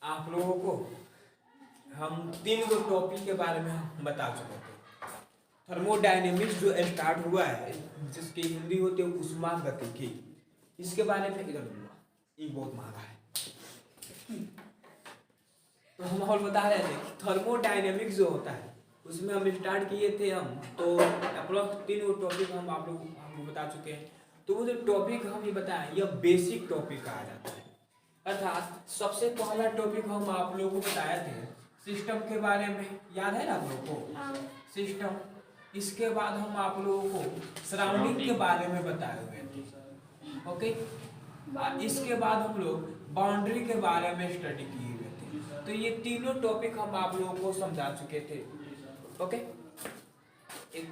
आप लोगों को हम 3 गो टॉपिक के बारे में बता चुके थे। थर्मोडायनेमिक्स जो स्टार्ट हुआ है, जिसकी हिंदी होती है ऊष्मागतिकी, इसके बारे में इधर दूंगा, ये बहुत महंगा है। तो हम और बता रहे थे कि थर्मोडायनेमिक्स जो होता है उसमें हम स्टार्ट किए थे हम, तो अप्रोक्स 3 गो टॉपिक हम आप लोग बता चुके हैं। तो वो जो टॉपिक हम ये बताएं, यह बेसिक टॉपिक कहा जाता है। अर्थात सबसे पहला टॉपिक हम आप लोगों को बताए थे सिस्टम के बारे में, याद है ना आप लोगों को सिस्टम। इसके बाद हम आप लोगों को सराउंडिंग के बारे में बताए हुए थे, ओके। इसके बाद हम लोग बाउंड्री के बारे में स्टडी किए हुए थे। तो ये तीनों टॉपिक हम आप लोगों को समझा चुके थे, ओके। एक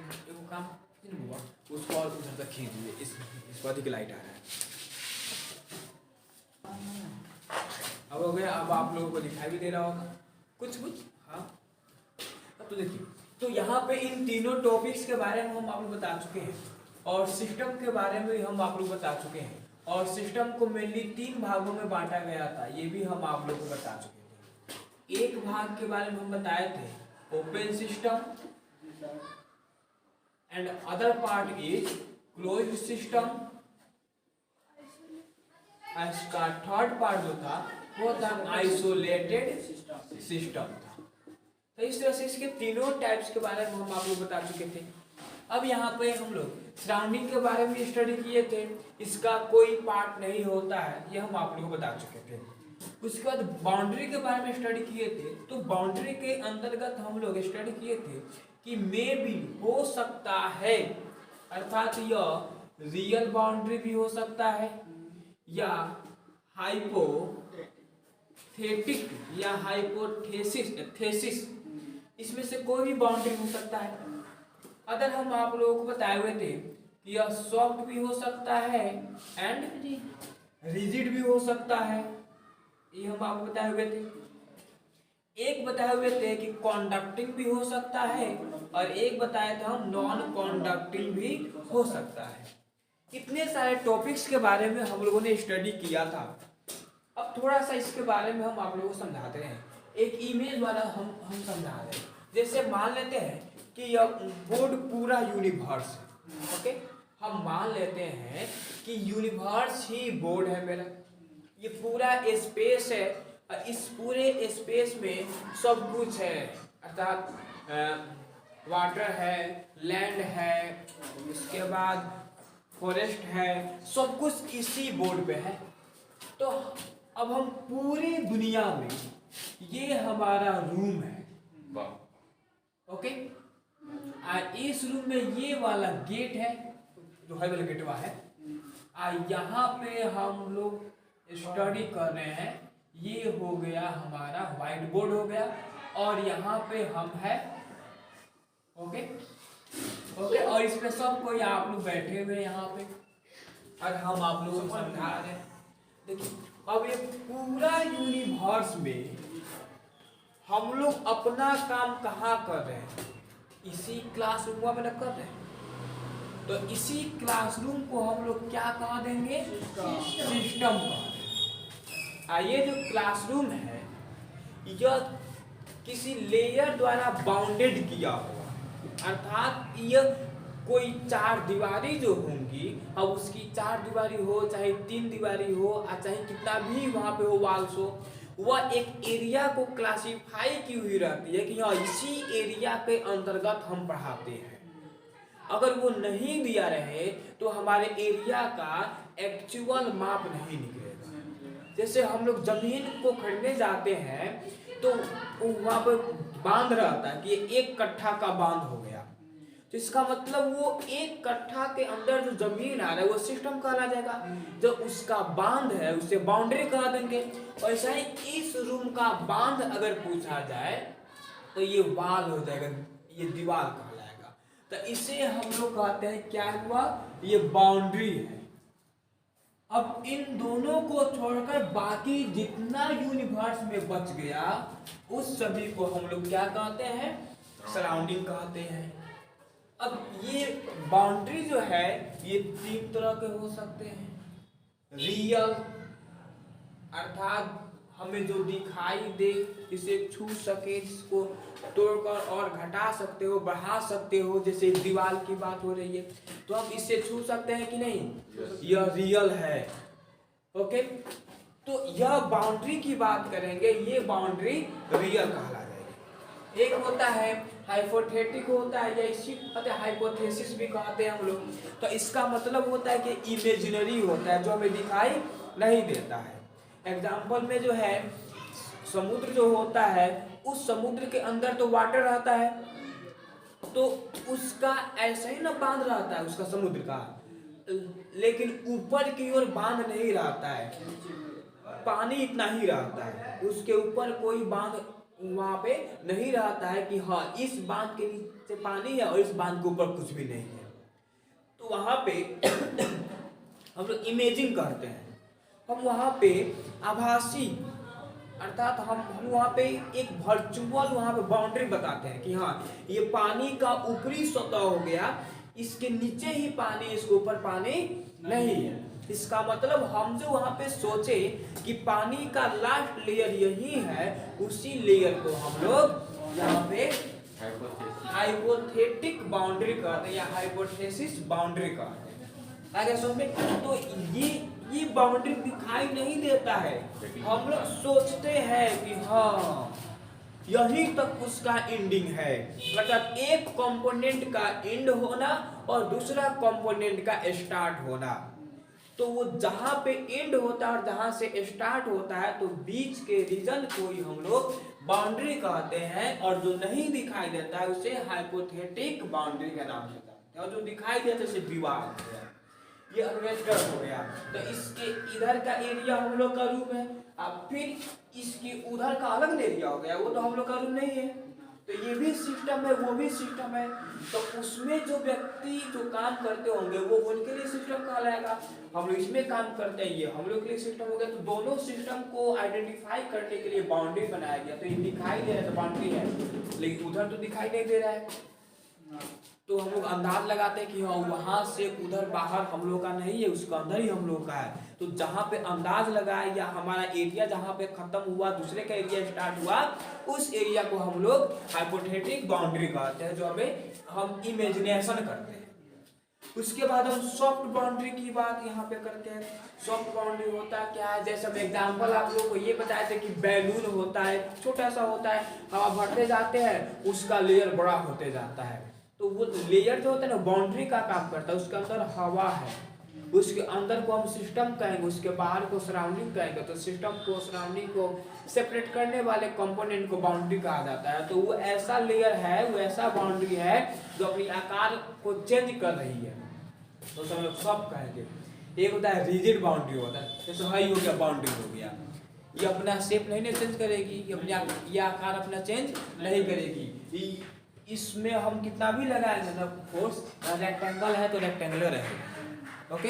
काम हुआ, उसको और उधर तक खींच दिए, इस पर लाइट आ रहा है। अब हो गया, अब आप लोगों को दिखाई भी दे रहा होगा कुछ। हाँ, अब तो देखिए, तो यहाँ पे इन तीनों टॉपिक्स के बारे में हम आप लोग बता चुके हैं, और सिस्टम के बारे में भी हम आप लोग बता चुके हैं, और सिस्टम को मेनली 3 भागों में बांटा गया था, ये भी हम आप लोग को बता चुके थे। एक भाग के बारे में हम बताए थे open system, and other part is closed system. इसका थर्ड पार्ट जो था वो था आइसोलेटेड सिस्टम था। तो इस तरह से इसके तीनों टाइप्स के बारे में हम आप लोग बता चुके थे। अब यहाँ पे हम लोग सराउंडिंग के बारे में स्टडी किए थे, इसका कोई पार्ट नहीं होता है, ये हम आप लोग को बता चुके थे। उसके बाद बाउंड्री के बारे में स्टडी किए थे, तो बाउंड्री के अंतर्गत हम लोग स्टडी किए थे कि मे भी हो सकता है, अर्थात यह रियल बाउंड्री भी हो सकता है या हाइपोथेटिक या हाइपोथेसिस, इसमें से कोई भी बाउंड्री हो सकता है। अगर हम आप लोगों को बताए हुए थे कि यह सॉफ्ट भी हो सकता है एंड रिजिड भी हो सकता है, ये हम आपको बताए हुए थे। एक बताए हुए थे कि कॉन्डक्टिंग भी हो सकता है, और एक बताए थे हम नॉन कॉन्डक्टिंग भी हो सकता है। इतने सारे टॉपिक्स के बारे में हम लोगों ने स्टडी किया था। अब थोड़ा सा इसके बारे में हम आप लोगों को समझाते हैं, एक इमेज वाला हम समझा रहे हैं। जैसे मान लेते हैं कि यह बोर्ड पूरा यूनिवर्स है, ओके। हम मान लेते हैं कि यूनिवर्स ही बोर्ड है मेरा, ये पूरा स्पेस है, और इस पूरे स्पेस में सब कुछ है, अर्थात वाटर है, लैंड है, इसके बाद फॉरेस्ट है, सब कुछ इसी बोर्ड पे है। तो अब हम पूरी दुनिया में, ये हमारा रूम है, ओके। इस रूम में ये वाला गेट है, जो है वाला गेटवा है, यहाँ पे हम लोग स्टडी कर रहे हैं, ये हो गया हमारा व्हाइट बोर्ड हो गया, और यहाँ पे हम है, ओके। और इसमें सब कोई आप लोग बैठे हुए यहाँ पे, और हम आप लोगों को समझा रहे हैं। देखिए, अब ये पूरा यूनिवर्स में हम लोग अपना काम कहाँ कर रहे हैं, इसी क्लासरूम में कर रहे हैं। तो इसी क्लासरूम को हम लोग क्या कहा देंगे, सिस्टम कहा। ये जो क्लासरूम है, यह किसी लेयर द्वारा बाउंडेड किया हुआ, अर्थात यह कोई 4 दीवारी जो होंगी, अब उसकी 4 दीवारी हो चाहे 3 दीवारी हो, चाहे कितना भी वहां पे हो वाल्स हो, वह एक एरिया को क्लासिफाई की हुई रहती है कि हाँ, इसी एरिया के अंतर्गत हम पढ़ाते हैं। अगर वो नहीं दिया रहे तो हमारे एरिया का एक्चुअल माप नहीं निकलेगा। जैसे हम लोग जमीन को खरीदने जाते हैं, तो वहां पर बांध रहता है कि 1 कट्ठा का बांध हो गया, तो इसका मतलब वो 1 कट्ठा के अंदर जो जमीन आ रहा है वो सिस्टम कहला जाएगा। जो उसका बांध है उसे बाउंड्री कहा देंगे। और ऐसा ही इस रूम का बांध अगर पूछा जाए तो ये वाल हो जाएगा, ये दीवार कहलाएगा। तो इसे हम लोग कहते हैं क्या हुआ, ये बाउंड्री है। अब इन दोनों को छोड़कर बाकी जितना यूनिवर्स में बच गया, उस सभी को हम लोग क्या कहते हैं, सराउंडिंग कहते हैं। अब ये बाउंड्री जो है, ये 3 तरह के हो सकते हैं। रियल, अर्थात हमें जो दिखाई दे, इसे छू सके, इसको तोड़कर और घटा सकते हो, बढ़ा सकते हो। जैसे दीवार की बात हो रही है तो हम इसे छू सकते हैं कि नहीं? यह रियल है। ओके, तो यह बाउंड्री की बात करेंगे, ये बाउंड्री रियल कहला जाएगी। एक होता है हाइपोथेटिक होता है, या इसी कहते हैं हाइपोथेसिस भी कहते हैं हम लोग। तो इसका मतलब होता है कि इमेजिनरी होता है, जो हमें दिखाई नहीं देता है। एग्जाम्पल में जो है समुद्र जो होता है, उस समुद्र के अंदर तो वाटर रहता है, तो उसका ऐसा ही ना बांध रहता है उसका समुद्र का, लेकिन ऊपर की ओर बांध नहीं रहता है, पानी इतना ही रहता है, उसके ऊपर कोई बांध वहां पे नहीं रहता है कि हाँ इस बांध के नीचे पानी है और इस बांध के ऊपर कुछ भी नहीं है। तो वहां पे हम लोग इमेजिन करते हैं, हम वहां पे आभासी अर्थात हम वहाँ पे एक वर्चुअल वहाँ पे बाउंड्री बताते हैं कि हाँ ये पानी का ऊपरी सतह हो गया, इसके नीचे ही पानी, इसके ऊपर पानी नहीं है। इसका मतलब हम जो वहाँ पे सोचे कि पानी का लास्ट लेयर यही है, उसी लेयर को हम लोग यहाँ पे हाइपोथेटिक बाउंड्री कहते हैं या हाइपोथेसिस बाउंड्री कहते हैं। आगे समझ में? तो ये बाउंड्री दिखाई नहीं देता है, हम लोग सोचते हैं कि हाँ यहीं तक उसका एंडिंग है। मतलब एक कंपोनेंट का एंड होना और दूसरा कंपोनेंट का स्टार्ट होना, तो वो जहां पे एंड होता है और जहां से स्टार्ट होता है, तो बीच के रीजन को ही हम लोग बाउंड्री कहते हैं। और जो नहीं दिखाई देता है उसे हाइपोथेटिक बाउंड्री के नाम से कहते हैं। और जो दिखाई देता है उसे दीवार हो गया, ये अल्वेस्टर हो गया। तो इसके इधर का एरिया हम लोग का रूम है, अब फिर इसकी उधर का अलग एरिया हो गया, वो तो हम लोग का रूम नहीं है। तो ये भी सिस्टम है, वो भी सिस्टम है। तो उसमें जो व्यक्ति जो काम करते होंगे वो उनके लिए सिस्टम कहलाएगा। हम लोग इसमें काम करते हैं, ये हम लोग के लिए सिस्टम हो गया। तो दोनों सिस्टम को आइडेंटिफाई करने के लिए बाउंड्री बनाया गया। तो ये दिखाई दे रहा है तो बाउंड्री है, लेकिन उधर तो दिखाई नहीं दे रहा है, तो हम लोग अंदाज लगाते हैं कि हाँ वहां से उधर बाहर हम लोग का नहीं है, उसका अंदर ही हम लोग का है। तो जहां पे अंदाज लगाया या हमारा एरिया जहां पे खत्म हुआ, दूसरे का एरिया स्टार्ट हुआ, उस एरिया को हम लोग हाइपोथेटिक बाउंड्री कहते हैं, जो हमें हम इमेजिनेशन करते हैं। उसके बाद हम सॉफ्ट बाउंड्री की बात यहाँ पे करते हैं। सॉफ्ट बाउंड्री होता क्या है? जैसे हम एग्जाम्पल आप लोगों को ये बताए थे कि बैलून होता है, छोटा सा होता है, हवा भरते जाते हैं, उसका लेयर बड़ा होते जाता है। तो वो लेयर जो होता है ना, बाउंड्री का काम करता है। उसके अंदर हवा है, उसके अंदर को हम सिस्टम कहेंगे, उसके बाहर को सराउंडिंग कहेंगे। तो सिस्टम को, सराउंडिंग को सेपरेट करने वाले कंपोनेंट को बाउंड्री कहा जाता है। तो वो ऐसा लेयर है, वो ऐसा बाउंड्री है जो अपनी आकार को चेंज कर रही है, तो हम लोग सब कहेंगे। एक होता है रिजिड बाउंड्री होता है, जैसे हाई हो गया, बाउंड्री हो गया, ये अपना शेप नहीं चेंज करेगी, ये अपनी ये आकार अपना चेंज नहीं करेगी। इसमें हम कितना भी लगाएंगे ना फोर्स, रेक्टेंगल है तो रेक्टेंगुलर रहेगा। ओके,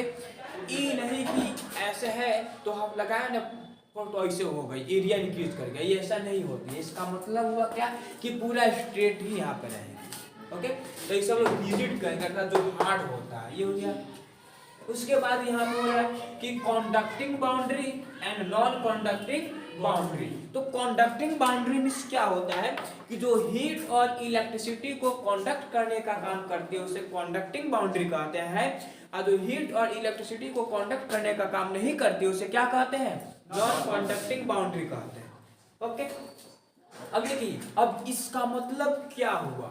ये नहीं कि ऐसे है तो हम लगाए ना तो ऐसे हो गई, एरिया इंक्रीज कर गया, ये ऐसा नहीं होती है। इसका मतलब हुआ क्या कि पूरा स्ट्रेट ही यहाँ पे रहेगा। ओके, तो इसे हम लोग रिजिड कहेंगे, जो हार्ड होता है, ये हो गया। उसके बाद यहाँ पे हो रहा है कि conducting boundary and non conducting boundary. तो कंडक्टिंग बाउंड्री में क्या होता है कि जो हीट और इलेक्ट्रिसिटी को कंडक्ट करने का काम करती है उसे कंडक्टिंग बाउंड्री कहते हैं। और जो हीट और इलेक्ट्रिसिटी को कंडक्ट करने का काम नहीं करती उसे क्या कहते हैं? नॉन कंडक्टिंग बाउंड्री कहते हैं। ओके, अब देखिए, अब इसका मतलब क्या हुआ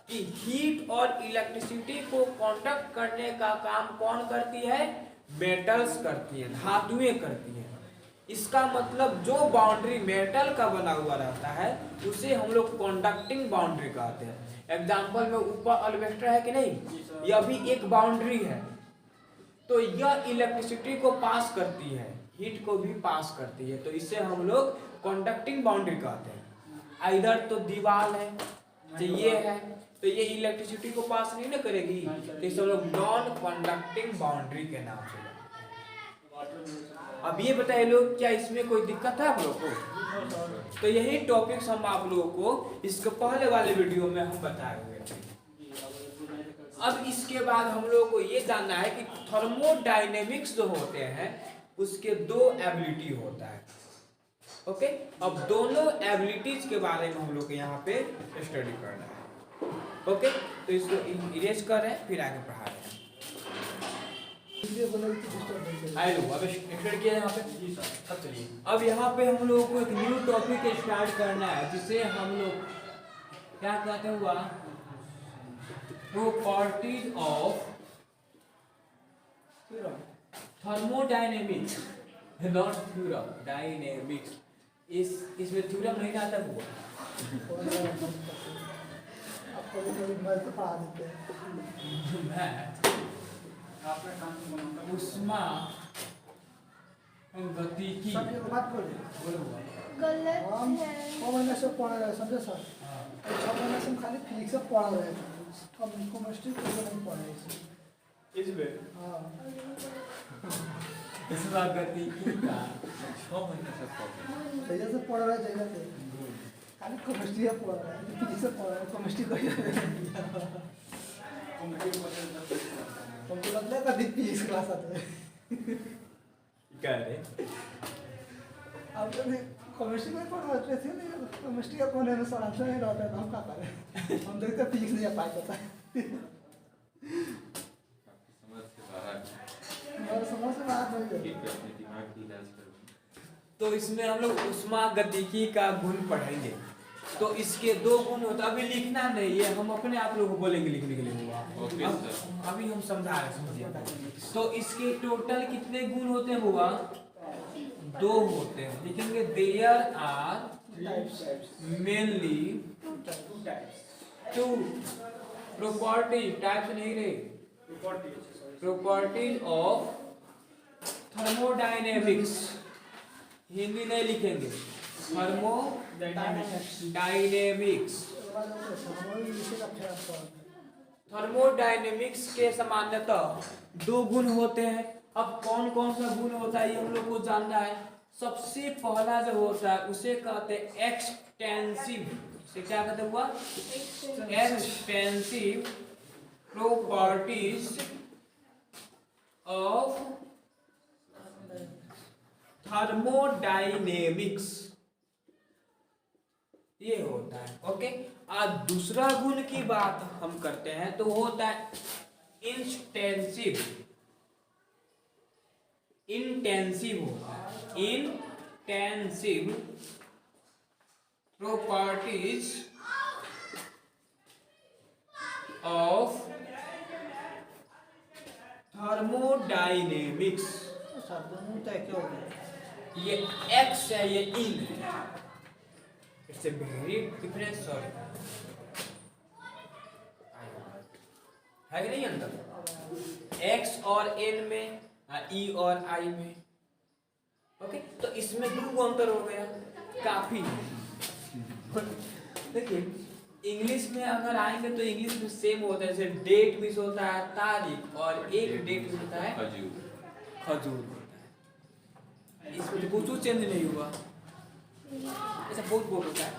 कि हीट और इलेक्ट्रिसिटी को कंडक्ट करने का काम कौन करती है? मेटल्स करती है, धातुएं करती हैं। इसका मतलब जो बाउंड्री मेटल का बना हुआ रहता है उसे हम लोग कंडक्टिंग बाउंड्री कहते हैं। एग्जांपल में ऊपर अल्वेस्टर है कि नहीं, यह भी एक बाउंड्री है। तो यह इलेक्ट्रिसिटी को पास करती है, हीट को भी पास करती है, तो इसे हम लोग कंडक्टिंग बाउंड्री कहते हैं। इधर तो दीवार है, तो ये है, तो ये इलेक्ट्रिसिटी को पास नहीं ना करेगी, तो इसे हम लोग नॉन कंडक्टिंग बाउंड्री के नाम से। अब ये बताइए लोग, क्या इसमें कोई दिक्कत है आप लोग को? तो यही टॉपिक्स हम आप लोगों को इसके पहले वाले वीडियो में हम बताए हुए थे। अब इसके बाद हम लोगों को ये जानना है कि थर्मोडायनेमिक्स जो होते हैं उसके दो एबिलिटी होता है। ओके, अब दोनों एबिलिटीज के बारे में हम लोग यहाँ पे स्टडी करना है। ओके, तो इसको इरेज कर रहे हैं, फिर आगे पढ़ा रहे हैं। आए लोग अब स्टार्ट किया यहाँ पे। अब चलिए, अब यहाँ पे हम लोगों को एक न्यू टॉपिक स्टार्ट करना है, जिसे हम लोग क्या कहते हुआ properties of thermodynamics, not theorem, dynamics. इसमें थ्योरम नहीं आता हुआ। उष्मा गतिकी गलत है। 6 महीने से पढ़ा रहे समझे सर। 6 महीने से हम खाली फिजिक्स से पढ़ा रहे थे, हम केमिस्ट्री को नहीं पढ़े इसमें हाँ उष्मा गतिकी का 6 महीने से जैसे से पढ़ रहे जगह से खाली केमिस्ट्री पढ़ रहे हैं, फिजिक्स से पढ़ रहे हैं, केमिस्ट्री को हमको लगता है कभी फिजिक्स क्लास आते हैं क्या रे। अब तो केमिस्ट्री में पढ़ रहे थे नहीं, केमिस्ट्री का कौन है सर आंसर नहीं रहता है, हम क्या करें, हम देखते फिजिक्स नहीं आ पाता है। समझ से बाहर नहीं है। तो इसमें हम लोग उष्मा गतिकी का गुण पढ़ेंगे। तो इसके 2 गुण होता है, अभी लिखना नहीं है, हम अपने आप लोगों को बोलेंगे लिखने के लिए हुआ। अभी हम समझा रहे, समझिए। तो इसके टोटल कितने गुण होते हैं हुआ? 2 होते हैं, लिखेंगे there are mainly 2 properties, types नहीं रहे, प्रॉपर्टीज ऑफ थर्मोडायनेमिक्स। हिंदी नहीं लिखेंगे, थर्मोडायनेमिक्स। थर्मोडायनेमिक्स के सामान्यतः 2 गुण होते हैं। अब कौन कौन सा गुण होता है ये हम लोग को जानना है। सबसे पहला जो होता है उसे कहते हैं एक्सटेंसिव। इसे क्या कहते हुआ? एक्सटेंसिव प्रॉपर्टीज ऑफ थर्मोडायनेमिक्स, ये होता है। ओके, आज दूसरा गुण की बात हम करते हैं तो होता है इंटेंसिव। इंटेंसिव होता है, इंटेंसिव प्रॉपर्टीज ऑफ थर्मोडायनेमिक्स। ये एक्स है, ये इन है। It's a very different, sorry है कि नहीं अंतर एक्स और एन में, ई और आई में। ओके, तो इसमें 2 अंतर हो गया, काफी। देखिए इंग्लिश में अगर आएंगे तो इंग्लिश में सेम होता है, जैसे डेट भी होता है तारीख, और एक डेट भी होता है खजूर होता है। इसमें तो कुछ चेंज नहीं हुआ, ऐसा बहुत होता है।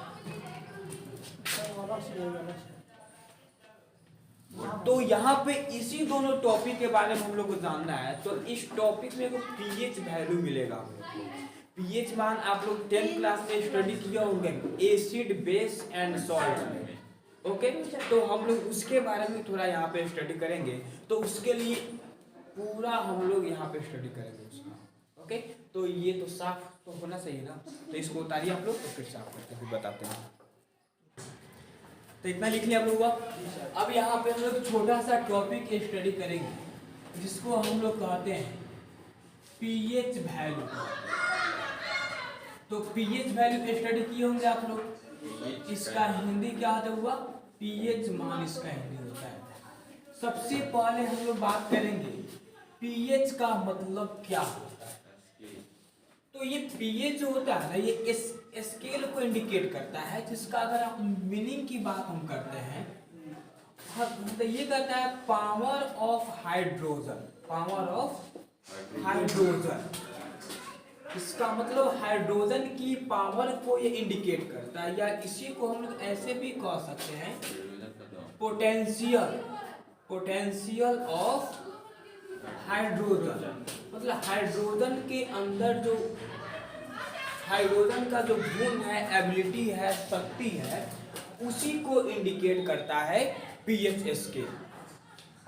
तो यहाँ पे इसी दोनों टॉपिक के बारे में हम लोग को जानना है। तो इस टॉपिक में को पीएच वैल्यू मिलेगा हम लोग को। पीएच मान आप लोग 10th क्लास में स्टडी किया होंगे, एसिड बेस एंड सॉल्ट में। ओके, तो हम लोग उसके बारे में थोड़ा यहाँ पे स्टडी करेंगे। तो उसके लिए पूरा हम लोग यहाँ पे स्टडी करेंगे उसका। ओके, तो ये तो साफ तो होना चाहिए ना, तो इसको उतारिए आप लोग, तो फिर साफ करके फिर बताते हैं। तो इतना लिख लिया आप लोग। अब यहाँ पे हम लोग छोटा सा टॉपिक स्टडी करेंगे, जिसको हम लोग कहते हैं पीएच वैल्यू। तो पीएच वैल्यू स्टडी किए होंगे आप लोग। इसका हिंदी क्या होता हुआ? पीएच मान इसका हिंदी होता है। सबसे पहले हम लोग बात करेंगे पीएच का मतलब क्या होता है। तो ये पीएच जो होता है ना, ये स्केल को इंडिकेट करता है, जिसका अगर आप मीनिंग की बात हम करते हैं तो ये कहता है power of hydrogen. Power of hydrogen, इसका मतलब हाइड्रोजन की पावर को ये इंडिकेट करता है, या इसी को हम लोग ऐसे भी कह सकते हैं पोटेंशियल, पोटेंशियल ऑफ हाइड्रोजन। मतलब हाइड्रोजन के अंदर जो हाइड्रोजन का जो गुण है, एबिलिटी है, शक्ति है, उसी को इंडिकेट करता है पीएच स्केल।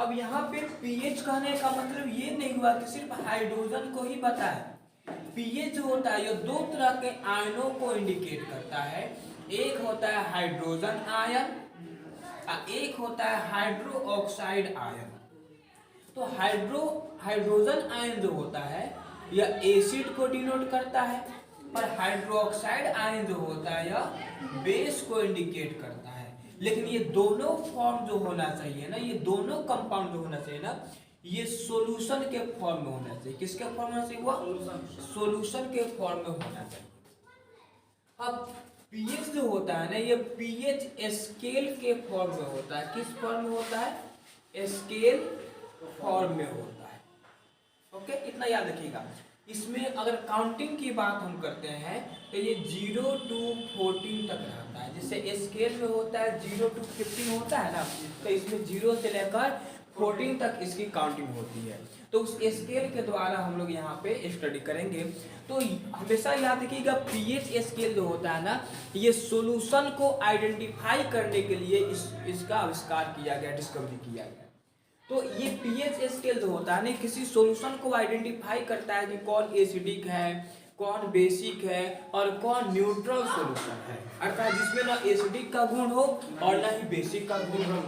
अब यहाँ पे पीएच कहने का मतलब ये नहीं हुआ कि सिर्फ हाइड्रोजन को ही पता है। पीएच जो होता है ये दो तरह के आयनों को इंडिकेट करता है। एक होता है हाइड्रोजन आयन और एक होता है हाइड्रो ऑक्साइड आयन। तो हाइड्रोजन आयन जो होता है यह एसिड को डिनोट करता है, और हाइड्रोक्साइड आयन जो होता है यह बेस को इंडिकेट करता है। लेकिन ये दोनों फॉर्म जो होना चाहिए ना, ये दोनों कंपाउंड जो होना चाहिए ना, ये सॉल्यूशन के फॉर्म में होना चाहिए। किसके फॉर्म में चाहिए? सॉल्यूशन के फॉर्म में होना चाहिए। अब पीएच जो होता है ना, ये पीएच स्केल के फॉर्म में होता है। किस फॉर्म में होता है? स्केल फॉर्म में होता है। ओके, इतना याद रखिएगा। इसमें अगर काउंटिंग की बात हम करते हैं तो ये 0 to 14 तक रहता है। जैसे स्केल में होता है 0 to 15 होता है ना, तो इसमें 0 से लेकर 14 तक इसकी काउंटिंग होती है। तो उस स्केल के द्वारा हम लोग यहाँ पे स्टडी करेंगे। तो हमेशा याद रखिएगा, पीएच स्केल जो होता है ना, ये सॉल्यूशन को आइडेंटिफाई करने के लिए इसका आविष्कार किया गया, डिस्कवरी किया गया। तो ये पीएच स्केल जो होता है ना, किसी सॉल्यूशन को आइडेंटिफाई करता है कि कौन एसिडिक है, कौन बेसिक है और कौन न्यूट्रल सॉल्यूशन है, अर्थात जिसमें ना एसिडिक का गुण हो और ना ही बेसिक का गुण हो।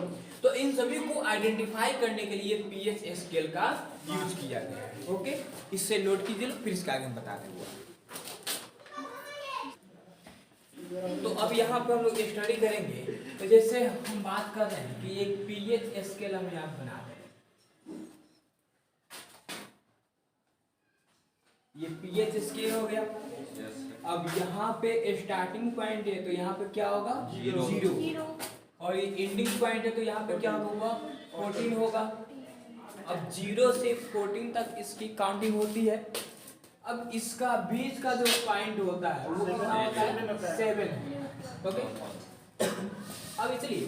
तो इन सभी को आइडेंटिफाई करने के लिए पीएच स्केल का यूज किया गया है। ओके, इससे नोट कीजिए, फिर इसका आगे हम बता देंगे। तो अब यहाँ पे हम लोग स्टडी करेंगे। तो जैसे हम बात कर रहे हैं कि एक पीएच स्केल हम यहाँ बना रहे हैं। ये पीएच स्केल हो गया। अब यहाँ पे स्टार्टिंग पॉइंट है तो यहाँ पे क्या होगा? 0। और ये एंडिंग पॉइंट है तो यहाँ पे क्या होगा? 14 होगा। अब 0 से 14 तक इसकी काउंटिंग होती है। अब इसका बीच का जो पॉइंट होता है वो कितना होता है? 7। ओके, अब चलिए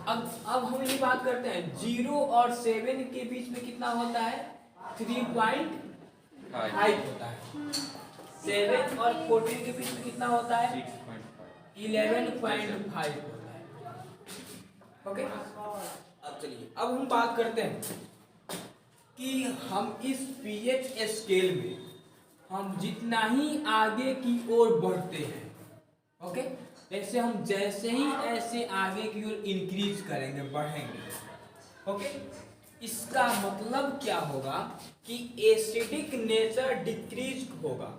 अब हम ये बात करते हैं 0 और 7 के बीच में कितना होता है? 3.5 होता है। 7 और 14 के बीच में कितना होता है? 11.5 होता है। ओके, अब चलिए अब हम बात करते हैं कि हम इस पीएच स्केल में हम जितना ही आगे की ओर बढ़ते हैं, ओके, जैसे ही ऐसे आगे की ओर इंक्रीज करेंगे, बढ़ेंगे, ओके, इसका मतलब क्या होगा कि एसिडिक नेचर डिक्रीज होगा,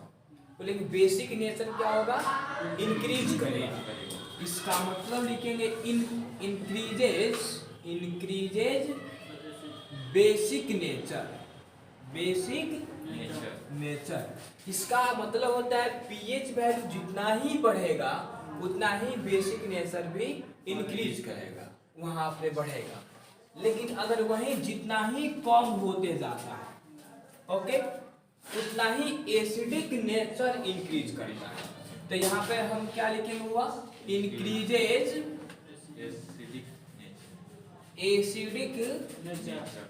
लेकिन बेसिक नेचर क्या होगा? इंक्रीज करेगा। इसका मतलब लिखेंगे इंक्रीजेज बेसिक नेचर। इसका मतलब होता है पीएच वैल्यू जितना ही बढ़ेगा उतना ही बेसिक नेचर भी इंक्रीज करेगा, वहां पे बढ़ेगा। लेकिन अगर वही जितना ही कम होते जाता है, ओके, उतना ही एसिडिक नेचर इंक्रीज करता है। तो यहाँ पे हम क्या लिखेंगे? हुआ इंक्रीजेज एसिडिक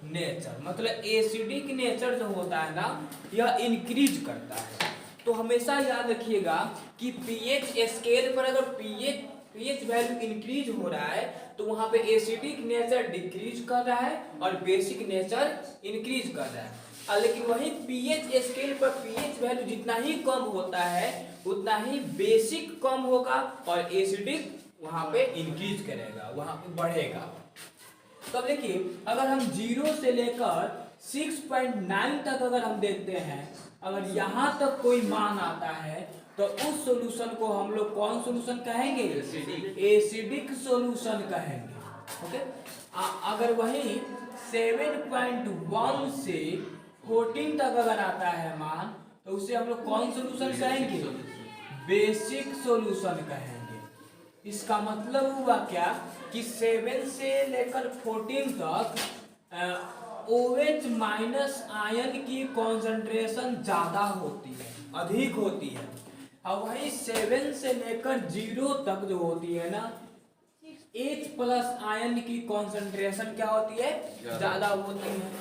नेचर, मतलब एसिडिक नेचर जो होता है ना, यह इंक्रीज करता है। तो हमेशा याद रखिएगा कि पीएच स्केल पर अगर पीएच वैल्यू इंक्रीज हो रहा है तो वहां पे एसिडिक नेचर डिक्रीज कर रहा है और बेसिक नेचर इंक्रीज कर रहा है। लेकिन वही पीएच स्केल पर पीएच वैल्यू जितना ही कम होता है उतना ही बेसिक कम होगा और एसिडिक वहां पे इंक्रीज करेगा, वहां पे बढ़ेगा। तो अब देखिए, अगर हम 0 से लेकर 6.9 तक अगर हम देखते हैं, अगर यहाँ तक कोई मान आता है तो उस सॉल्यूशन को हम लोग कौन सॉल्यूशन कहेंगे? एसिडिक सॉल्यूशन कहेंगे। ओके, अगर वही 7.1 से 14 तक अगर आता है मान तो उसे हम लोग कौन सॉल्यूशन कहेंगे? बेसिक सॉल्यूशन कहेंगे। इसका मतलब हुआ क्या कि 7 से लेकर 14 तक OH माइनस आयन की कॉन्सेंट्रेशन ज्यादा होती है, अधिक होती है। और वही 7 से लेकर 0 तक जो होती है ना, H प्लस आयन की कॉन्सेंट्रेशन क्या होती है? ज्यादा होती है।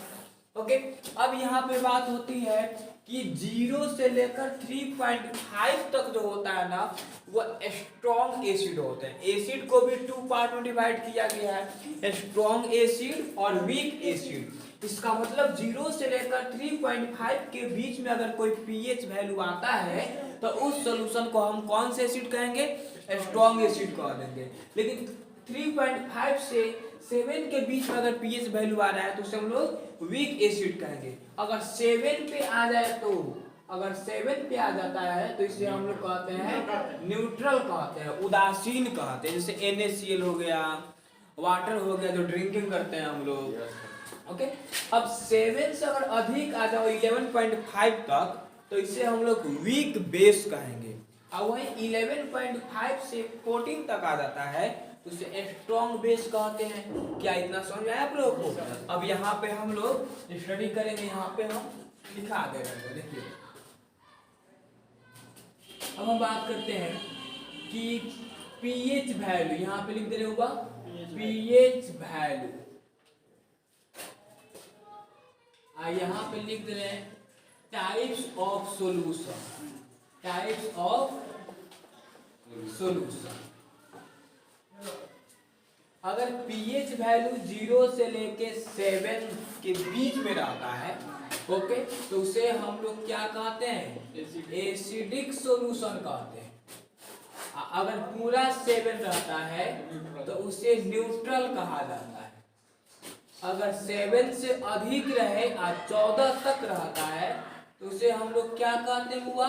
ओके, अब यहाँ पे बात होती है कि 0 से लेकर 3.5 तक जो होता है ना वो स्ट्रॉन्ग एसिड होते हैं। एसिड को भी 2 पार्ट में डिवाइड किया गया है, स्ट्रॉन्ग एसिड और वीक एसिड। इसका मतलब 0 से लेकर 3.5 के बीच में अगर कोई पीएच वैल्यू आता है तो उस सॉल्यूशन को हम कौन से एसिड कहेंगे? स्ट्रॉन्ग एसिड कह देंगे। लेकिन 3.5 से 7 के बीच में अगर पीएच वैल्यू आ रहा है तो उसे हम लोग वीक एसिड कहेंगे। अगर 7 पे आ जाए तो, अगर 7 पे आ जाता है तो इसे हम लोग कहते हैं न्यूट्रल कहते हैं, उदासीन कहते हैं। जैसे NaCl हो गया, वाटर हो गया जो ड्रिंकिंग करते हैं हम लोग। ओके, अब 7 से अगर अधिक आ जाओ 11.5 तक तो इसे हम लोग वीक बेस कहेंगे। अब वही 11.5 से 14 तक आ जाता है तो उसे स्ट्रॉन्ग बेस कहते हैं। क्या इतना समझ आया आप लोगों को? अब यहाँ पे हम लोग स्टडी करेंगे, यहाँ पे हम लिखा दे रहे हैं, देखिए। अब हम बात करते हैं कि पीएच वैल्यू, यहाँ पे लिख दे रहे होगा पीएच वैल्यू, यहाँ पे लिख दे रहे हैं types of solution, types of solution. अगर पीएच वैल्यू 0 से लेके 7 के बीच में रहता है, ओके, तो उसे हम लोग क्या कहते हैं? एसिडिक सॉल्यूशन कहते हैं। अगर पूरा 7 रहता है तो उसे न्यूट्रल कहा जाता है। अगर 7 से अधिक रहे और 14 तक रहता है तो उसे हम लोग क्या कहते हैं? हुआ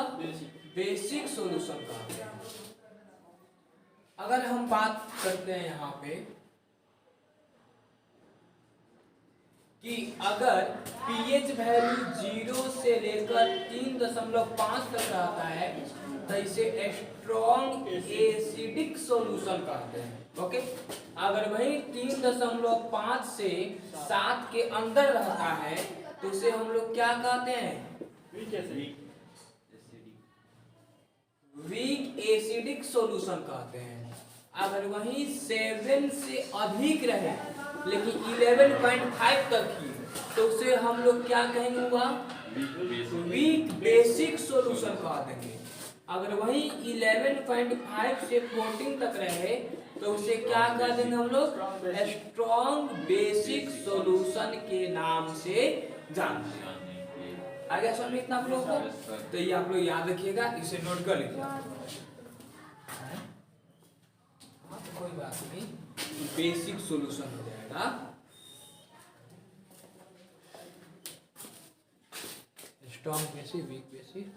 बेसिक सॉल्यूशन कहते हैं। अगर हम बात करते हैं यहाँ पे कि अगर पीएच वैल्यू 0 से लेकर 3.5 तक रहता है तो इसे स्ट्रॉन्ग एसिडिक सॉल्यूशन कहते हैं। ओके, अगर वही 3.5 से 7 के अंदर रहता है तो उसे हम लोग क्या कहते हैं? वीक एसिडिक सॉल्यूशन कहते हैं। अगर वही 7 से अधिक रहे लेकिन 11.5 तक ही तो उसे हम लोग क्या कहेंगे? हुआ वीक बेसिक सॉल्यूशन कह देंगे। अगर वही 11.5 से 14 तक रहे तो उसे क्या कह देंगे हम लोग? स्ट्रॉन्ग बेसिक सॉल्यूशन के नाम से जानते हैं। आगे समझ इतना आप लोगों को? तो ये आप लोग याद रखिएगा, इसे नोट कर लीजिए। कोई बात नहीं, बेसिक सॉल्यूशन हो जाएगा। Strong basic, weak basic,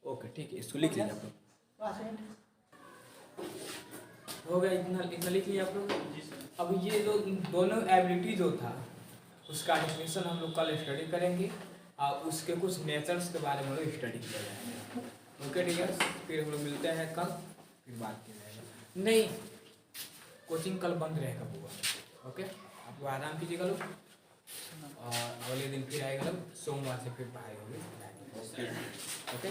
okay ठीक है, इसको लिख लीजिए आप लोग। हो गया, इतना इतना लिख लिया आप लोग। अब ये जो दोनों एबिलिटी जो था उसका डेफिनेशन हम लोग कल स्टडी करेंगे और उसके कुछ नेचर्स के बारे में स्टडी किया जाएगा। ओके ठीक है, फिर हम लोग मिलते हैं कल, फिर बात किया जाएगा। नहीं, कोचिंग कल बंद रहेगा पूरा। ओके, आप लोग आराम कीजिएगा लोग, और अगले दिन फिर आएगा लोग, सोमवार से फिर पढ़ाई होगी। ओके।